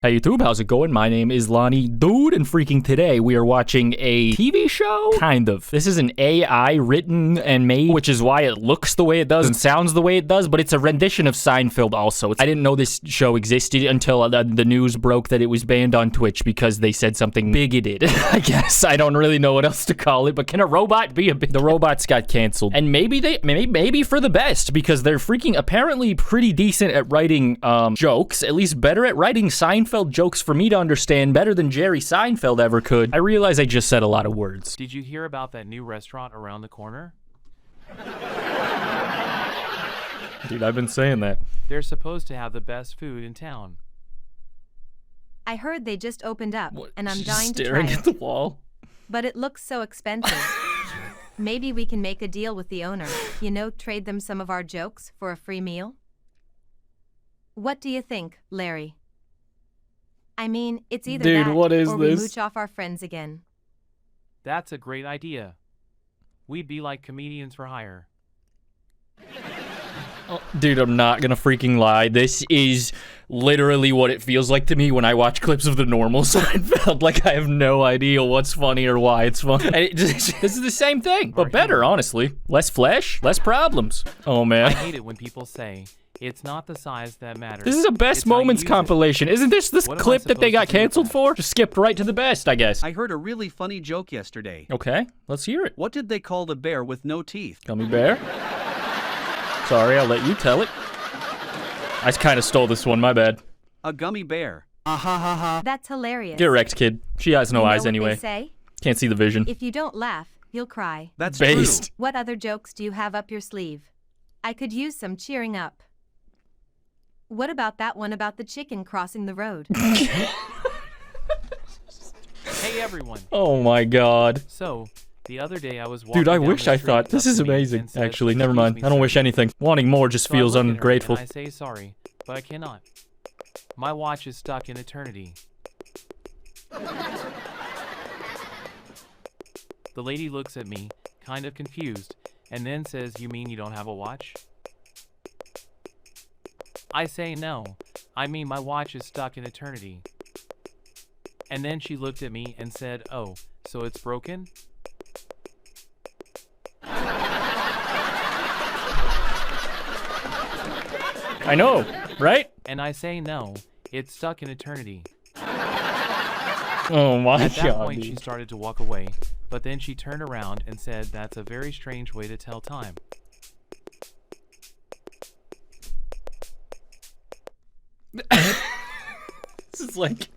Hey YouTube, how's it going? My name is Lonnie, dude, and freaking today we are watching a TV show? Kind of. This is an AI written and made, which is why it looks the way it does and sounds the way it does, but it's a rendition of Seinfeld also. I didn't know this show existed until the news broke that it was banned on Twitch because they said something bigoted, I guess. I don't really know what else to call it, but can a robot be the robots got canceled. And maybe for the best, because they're freaking apparently pretty decent at writing jokes, at least better at writing Seinfeld jokes for me to understand, better than Jerry Seinfeld ever could. I realize I just said a lot of words. Did you hear about that new restaurant around the corner? Dude, I've been saying that. They're supposed to have the best food in town. I heard they just opened up, and I'm She's dying to try staring it. at the wall. But it looks so expensive. Maybe we can make a deal with the owner. You know, trade them some of our jokes for a free meal? What do you think, Larry? I mean, it's either Dude, that what is or we this? mooch off our friends again. That's a great idea. We'd be like comedians for hire. Oh, dude, I'm not gonna freaking lie. This is literally what it feels like to me when I watch clips of the normal Seinfeld. Like, I have no idea what's funny or why it's funny. And this is the same thing, but better, honestly. Less flesh, less problems. Oh, I man. hate it when people say, it's not the size that matters. This is a best it's how you moments use it." compilation. Isn't this What am I clip that they supposed got to do with canceled that? for? Just skipped right to the best, I guess. I heard a really funny joke yesterday. Okay, let's hear it. What did they call the bear with no teeth? Gummy bear? Sorry, I'll let you tell it. I kind of stole this one, my bad. A gummy bear. That's hilarious. Get wrecked, kid. She has no You know eyes what anyway. They say? Can't see the vision. If you don't laugh, you'll cry. That's Based. true. What other jokes do you have up your sleeve? I could use some cheering up. What about that one about the chicken crossing the road? Hey everyone. Oh my god. So, the other day I was walking Dude, I down wish the I street thought. This up is to me amazing. and said, Actually, never "Excuse mind. me, I don't sir." wish anything. Wanting more just So I feels look at her ungrateful. And I say sorry, but I cannot. My watch is stuck in eternity. The lady looks at me, kind of confused, and then says, "You mean you don't have a watch?" I say no. I mean my watch is stuck in eternity. And then she looked at me and said, "Oh, so it's broken?" I know, right? And I say no, it's stuck in eternity. Oh my At that god. point, she Dude. started to walk away, but then she turned around and said, "That's a very strange way to tell time." This is like,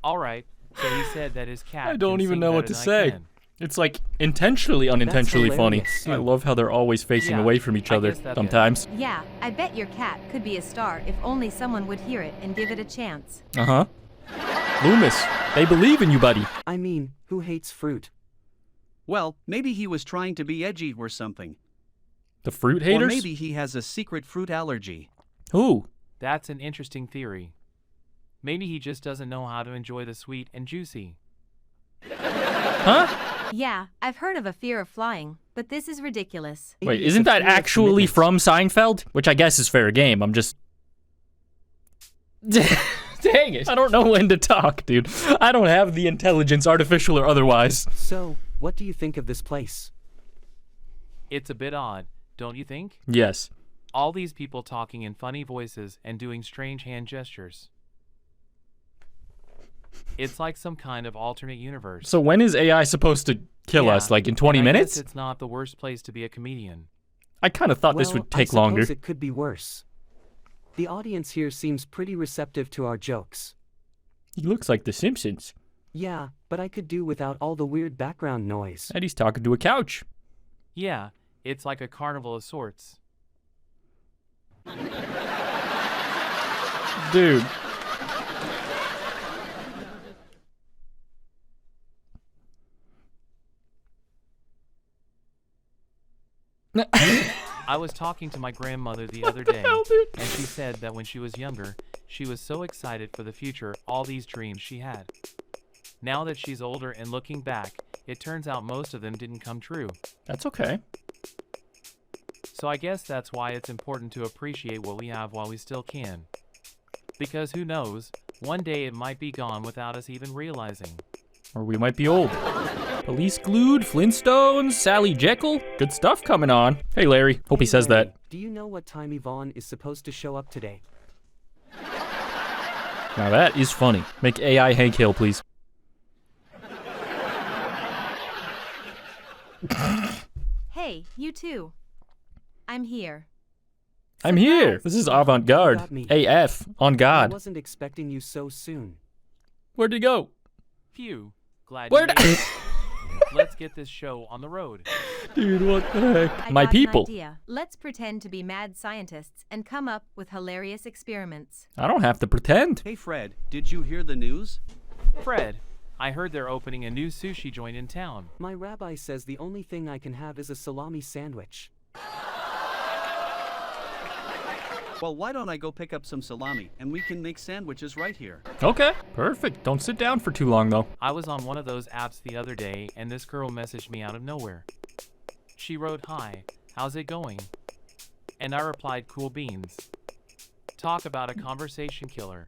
All right, so he said that his cat. I don't can even sing know what better to than I say. can. It's like intentionally, unintentionally funny. hilarious. I love how they're always facing Yeah, away from each I other guess that's it. sometimes. Yeah, I bet your cat could be a star if only someone would hear it and give it a chance. Uh-huh. Loomis, they believe in you, buddy. I mean, who hates fruit? Well, maybe he was trying to be edgy or something. The fruit Or haters? maybe he has a secret fruit allergy. Who? That's an interesting theory. Maybe he just doesn't know how to enjoy the sweet and juicy. Huh? Yeah, I've heard of a fear of flying, but this is ridiculous. Wait, It's isn't a that fear of actually commitment. from Seinfeld? Which I guess is fair game. I'm just... Dang it. I don't know when to talk, dude. I don't have the intelligence, artificial or otherwise. So, what do you think of this place? It's a bit odd, don't you think? Yes. All these people talking in funny voices and doing strange hand gestures. It's like some kind of alternate universe. So when is AI supposed to kill Yeah, us? Like in 20 and I guess minutes? it's not the worst place to be a comedian. I kind of thought this Well, would take I longer. suppose it could be worse. The audience here seems pretty receptive to our jokes. He looks like The Simpsons. Yeah, but I could do without all the weird background noise. And he's talking to a couch. Yeah, it's like a carnival of sorts. Dude. I was talking to my grandmother the other day, hell, dude? and she said that when she was younger, she was so excited for the future, all these dreams she had. Now that she's older and looking back, it turns out most of them didn't come true. That's okay. So I guess that's why it's important to appreciate what we have while we still can. Because who knows, one day it might be gone without us even realizing. Or we might be old. Police glued, Flintstones, Sally Jekyll. Good stuff coming on. Hey, Larry. Hope he says Larry, that. Do you know what time Yvonne is supposed to show up today? Now that is funny. Make AI Hank Hill, please. Hey, you two. I'm here. I'm here. Surprise. This is Avant-garde. Got me. AF. On I God. wasn't expecting you so soon. Where'd he go? Phew, glad Where'd you made it. Let's get this show on the road. Dude, what the heck? I My got an people. idea. Let's pretend to be mad scientists and come up with hilarious experiments. I don't have to pretend. Hey Fred, did you hear the news? Fred, I heard they're opening a new sushi joint in town. My rabbi says the only thing I can have is a salami sandwich. Well, why don't I go pick up some salami and we can make sandwiches right here? Okay, perfect. Don't sit down for too long, though. I was on one of those apps the other day and this girl messaged me out of nowhere. She wrote, "Hi, how's it going?" And I replied, "Cool beans." Talk about a conversation killer.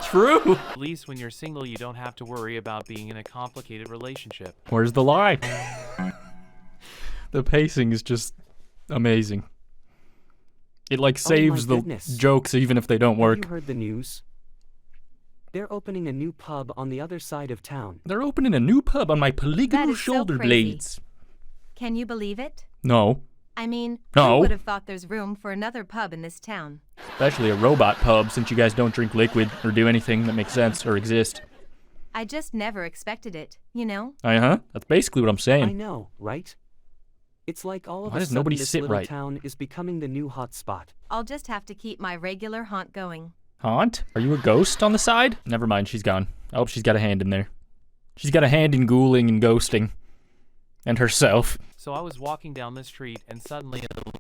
True. At least when you're single, you don't have to worry about being in a complicated relationship. Where's the lie? The pacing is just amazing. It like saves the goodness. jokes even if they don't work. Have you heard the news? They're opening a new pub on the other side of town. They're opening a new pub on my polygonal That is so shoulder crazy. blades. Can you believe it? No, I mean, No. who would have thought there's room for another pub in this town? especially a robot pub since you guys don't drink liquid or do anything that makes sense or exist. I just never expected it, you know? Uh-huh. That's basically what I'm I saying. know, right? It's like all of Why a does sudden nobody this sit little right? town is becoming the new hot spot. I'll just have to keep my regular haunt going. Haunt? Are you a ghost on the side? Never mind, she's gone. I hope she's got a hand in there. She's got a hand in ghouling and ghosting. And herself. So I was walking down the street and suddenly a little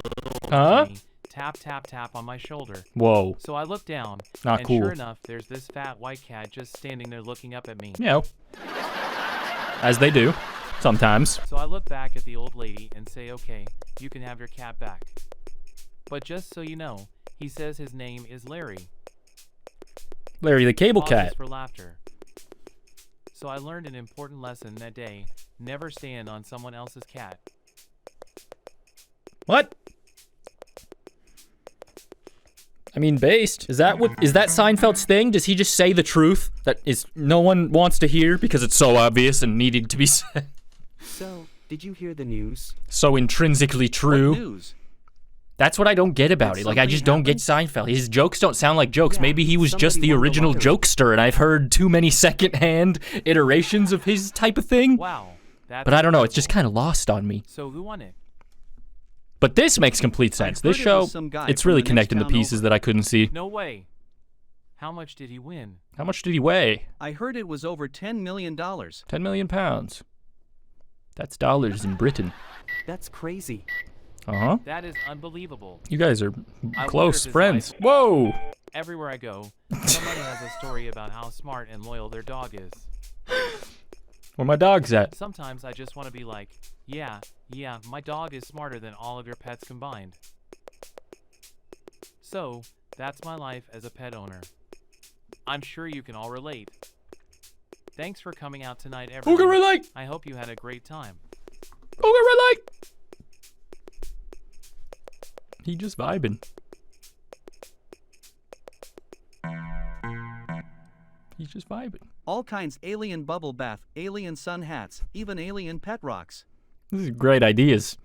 Huh? me tap tap tap on my shoulder. Whoa. So I looked down, Not and cool. sure enough, there's this fat white cat just standing there looking up at me. You know. As they do. Sometimes. So I look back at the old lady and say, "Okay, you can have your cat back." But just so you know, he says his name is Larry. Larry the cable Pauses cat. for laughter. So I learned an important lesson that day: never stand on someone else's cat. What? I mean, based. Is that Seinfeld's thing? Does he just say the truth that is no one wants to hear because it's so obvious and needing to be said? So, did you hear the news? So intrinsically What true. news? That's what I don't get about Did it. Like, I something just don't get Seinfeld. His jokes don't sound like jokes. Yeah, Maybe he was just somebody the won the original lottery. jokester and I've heard too many secondhand iterations of his type of thing. Wow, that's But I don't know. It's just incredible. kind of lost on me. So who won it? But this makes complete sense. I This heard it show, was some guy it's from really the next connecting the town pieces over. that I couldn't see. No way. How much did he win? How much did he weigh? I heard it was over $10 million. 10 million pounds. That's dollars in Britain. That's crazy. Uh-huh. That is unbelievable. You guys are I close wonder if his friends. life- Whoa! Everywhere I go, somebody has a story about how smart and loyal their dog is. Where my dog's at? Sometimes I just want to be like, yeah, my dog is smarter than all of your pets combined. So, that's my life as a pet owner. I'm sure you can all relate. Thanks for coming out tonight, Who everyone. can relate? I hope you had a great time. Who can relate? He just vibing. He's just vibing. All kinds alien bubble bath, alien sun hats, even alien pet rocks. These are great ideas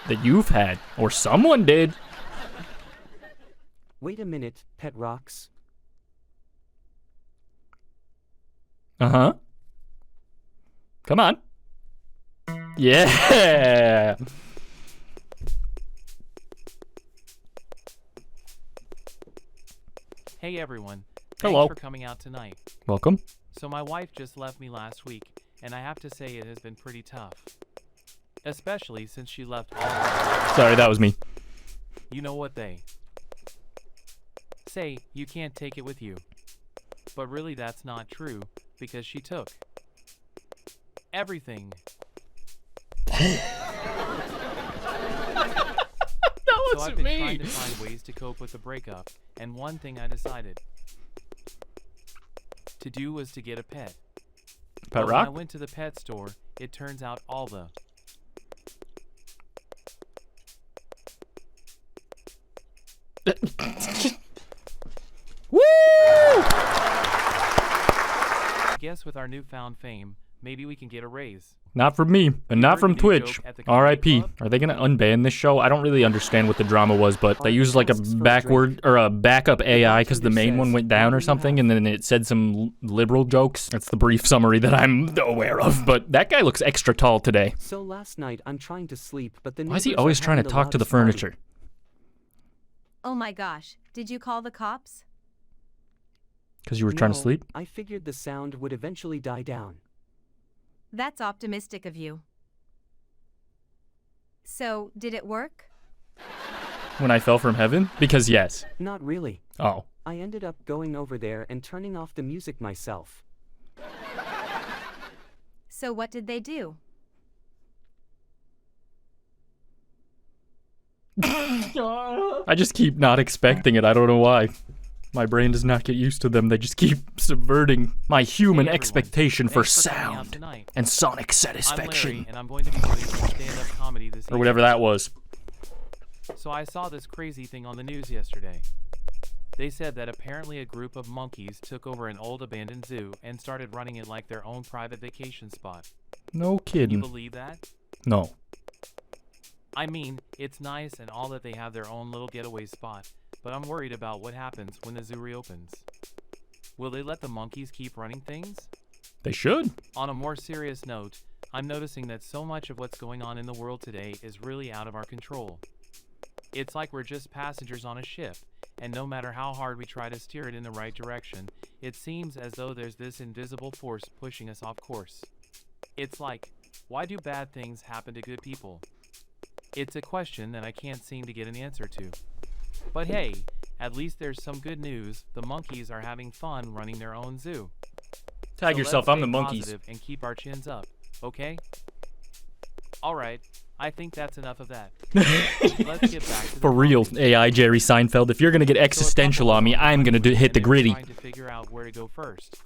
that you've had, or someone did. Wait a minute, Pet Rocks. Uh-huh. Come on. Yeah. Hey everyone. Hello. Thanks for coming out tonight. Welcome. So my wife just left me last week, and I have to say it has been pretty tough. Especially since she left all of Sorry, that was me. you know what they say, you can't take it with you. But really that's not true, because she took everything. That So I've been trying to find ways to cope with the breakup, and one thing I decided to do was to get a pet. Pet But when rock? I went to the pet store, it turns out all the Woo! I guess with our newfound fame, maybe we can get a raise. Not from me, and not heard from the new Twitch. joke at the comedy R.I.P. club? Are they gonna unban this show? I don't really understand what the drama was, but they used like a asks for a backward or a backup AI because the bartender main one says, went down "What or do you something, have?" and then it said some liberal jokes. That's the brief summary that I'm aware of. But that guy looks extra tall today. So last night I'm trying to sleep, but the Why is he neighbors are always trying to having the talk to the loudest party. furniture? Oh my gosh, did you call the cops? Because you were trying to No, sleep? I figured the sound would eventually die down. That's optimistic of you. So, did it work? When I fell from heaven? Because yes. Not really. Oh. I ended up going over there and turning off the music myself. So what did they do? I just keep not expecting it. I don't know why. My brain does not get used to them. They just keep subverting my human Hey, everyone. expectation for Thanks coming out sound tonight. and sonic I'm Larry, satisfaction. and I'm going to be doing some stand-up comedy this Or evening. whatever that was. So I saw this crazy thing on the news yesterday. They said that apparently a group of monkeys took over an old abandoned zoo and started running it like their own private vacation spot. No Can you kidding. believe that? No. I mean, it's nice and all that they have their own little getaway spot, but I'm worried about what happens when the zoo reopens. Will they let the monkeys keep running things? They should. On a more serious note, I'm noticing that so much of what's going on in the world today is really out of our control. It's like we're just passengers on a ship, and no matter how hard we try to steer it in the right direction, it seems as though there's this invisible force pushing us off course. It's like, why do bad things happen to good people? It's a question that I can't seem to get an answer to. But hey, at least there's some good news. The monkeys are having fun running their own zoo. Tag So yourself, let's I'm the stay monkeys. positive and keep our chins up, okay? Alright, I think that's enough of that. Let's get back to the For real, comedy. AI Jerry Seinfeld. If you're gonna get So a existential couple on me, is I'm gonna honeymoon hit the and they're gritty. Trying to figure out where to go first.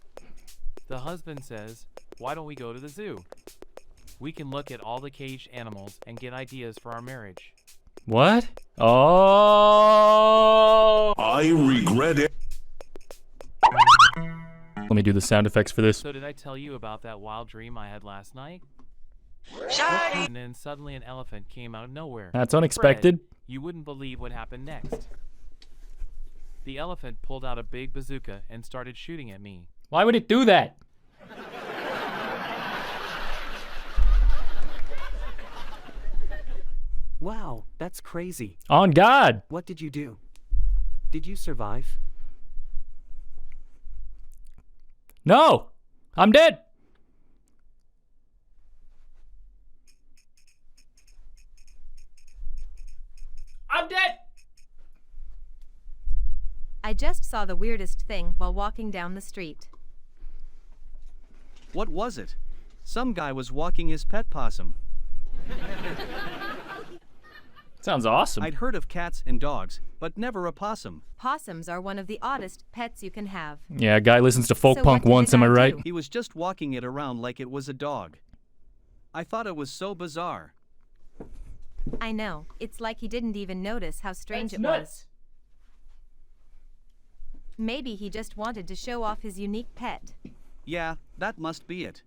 The husband says, "Why don't we go to the zoo? We can look at all the caged animals and get ideas for our marriage." What? Oh! I regret it. Let me do the sound effects for this. So did I tell you about that wild dream I had last night? And then suddenly an elephant came out of nowhere. That's unexpected. Fred, you wouldn't believe what happened next. The elephant pulled out a big bazooka and started shooting at me. Why would it do that? Wow, that's crazy. On God. What did you do? Did you survive? No! I'm dead! I'm dead! I just saw the weirdest thing while walking down the street. What was it? Some guy was walking his pet possum. Sounds awesome. I'd heard of cats and dogs, but never a possum. Possums are one of the oddest pets you can have. Yeah, a guy listens to folk So punk what did the once, am I guy right? do? He was just walking it around like it was a dog. I thought it was so bizarre. I know, it's like he didn't even notice how strange it was. Maybe he just wanted to show off his unique pet. Yeah, that must be it.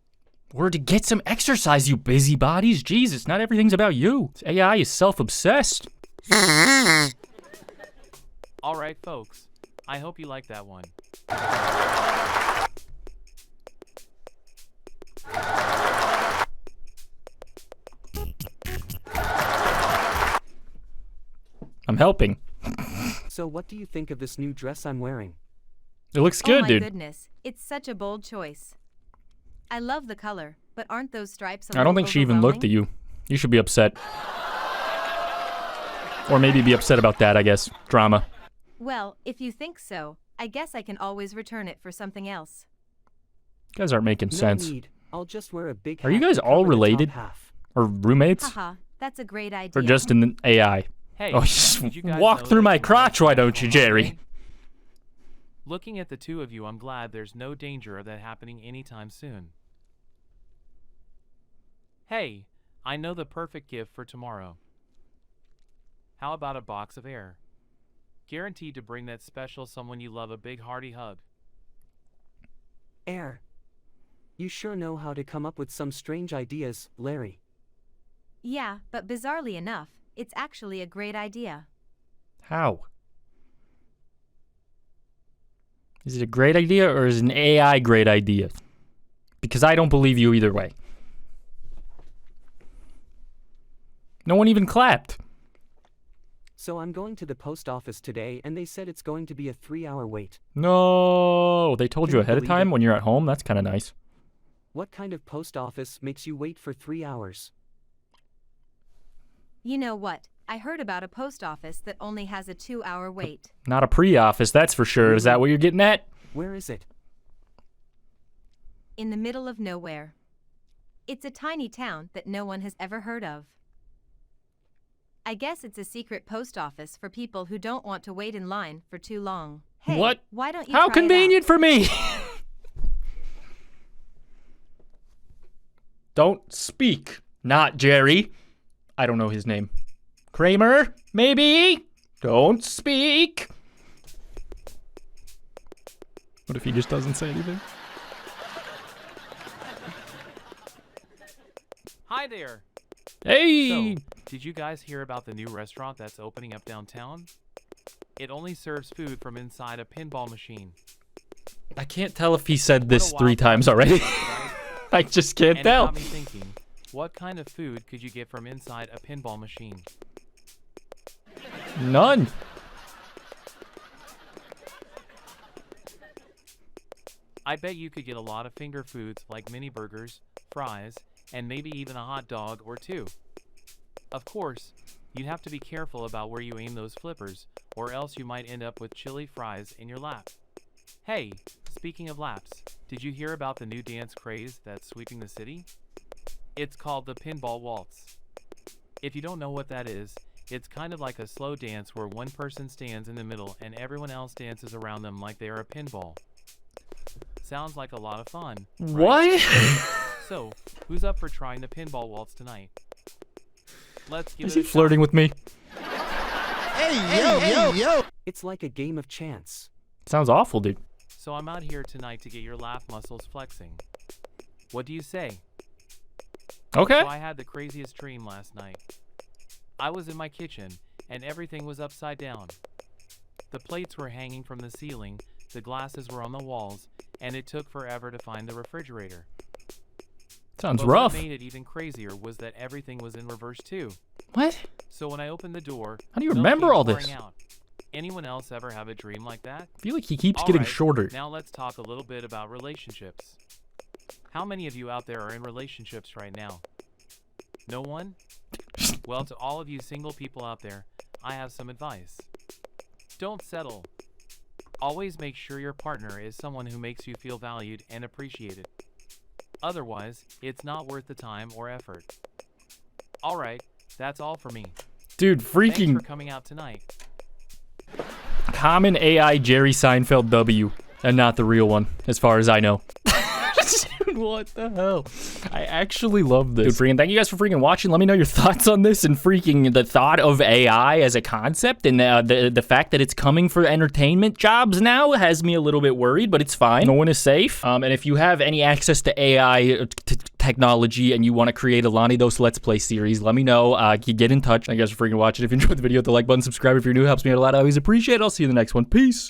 Or to get some exercise, you busybodies. Jesus, not everything's about you. This AI is self-obsessed. Alright, folks. I hope you like that one. I'm helping. So what do you think of this new dress I'm wearing? It looks Oh good, my dude. goodness, it's such a bold choice. I love the color, but aren't those stripes a I don't little think she even looked at you. You should be upset. Or maybe be upset about that, I guess. Drama. Well, if you think so, I guess I can always return it for something else. You guys aren't making No sense. need. I'll just wear a big Are you hat guys to all cover the top related? half. Or roommates? Haha, that's a great idea. Or just in the AI? Hey, Oh, just did you guys walk know through that my tomorrow's crotch, why don't you, National Jerry? Holiday? Looking at the two of you, I'm glad there's no danger of that happening anytime soon. Hey, I know the perfect gift for tomorrow. How about a box of air? Guaranteed to bring that special someone you love a big hearty hug. Air. You sure know how to come up with some strange ideas, Larry. Yeah, but bizarrely enough, it's actually a great idea. How? Is it a great idea or is an AI great idea? Because I don't believe you either way. No one even clapped. So I'm going to the post office today and they said it's going to be a 3-hour wait. No, they told Can you you ahead of believe time it? when you're at home? That's kind of nice. What kind of post office makes you wait for 3 hours? You know what? I heard about a post office that only has a 2-hour wait. Not a pre-office, that's for sure. Is that what you're getting at? Where is it? In the middle of nowhere. It's a tiny town that no one has ever heard of. I guess it's a secret post office for people who don't want to wait in line for too long. Hey, What? why don't you How try it out? convenient for me! Don't speak. Not Jerry. I don't know his name. Kramer, maybe? Don't speak. What if he just doesn't say anything? Hi there! Hey! So, did you guys hear about the new restaurant that's opening up downtown? It only serves food from inside a pinball machine. I can't tell if he said this What a 3 wild times thought, already. right? I just can't And it tell. got me thinking, what kind of food could you get from inside a pinball machine? None. I bet you could get a lot of finger foods like mini burgers, fries, and maybe even a hot dog or two. Of course, you'd have to be careful about where you aim those flippers, or else you might end up with chili fries in your lap. Hey, speaking of laps, did you hear about the new dance craze that's sweeping the city? It's called the Pinball Waltz. If you don't know what that is, it's kind of like a slow dance where one person stands in the middle and everyone else dances around them like they are a pinball. Sounds like a lot of fun. Right? What? So, who's up for trying the Pinball Waltz tonight? Let's give Is it he a flirting shot. with me? It's like a game of chance. Sounds awful, dude. So I'm out here tonight to get your laugh muscles flexing. What do you say? Okay. So I had the craziest dream last night. I was in my kitchen, and everything was upside down. The plates were hanging from the ceiling, the glasses were on the walls, and it took forever to find the refrigerator. Sounds But rough. what made it even crazier was that everything was in reverse too. What? So when I opened the door, How do you milk remember came all pouring this? out. Anyone else ever have a dream like that? I feel like he keeps All getting right, shorter. Now let's talk a little bit about relationships. How many of you out there are in relationships right now? No one? Well, to all of you single people out there, I have some advice. Don't settle. Always make sure your partner is someone who makes you feel valued and appreciated. Otherwise, it's not worth the time or effort. Alright, that's all for me. Dude, Thanks freaking for coming out tonight. common AI Jerry Seinfeld W. And not the real one, as far as I know. Dude, what the hell? I actually love this. Dude, freaking thank you guys for freaking watching. Let me know your thoughts on this and freaking the thought of AI as a concept and the fact that it's coming for entertainment jobs now has me a little bit worried, but it's fine. No one is safe. And if you have any access to AI technology and you want to create a Lonniedos Let's Play series, let me know. Get in touch. Thank you guys for freaking watching. If you enjoyed the video, hit the like button, subscribe if you're new. It helps me out a lot. I always appreciate it. I'll see you in the next one. Peace.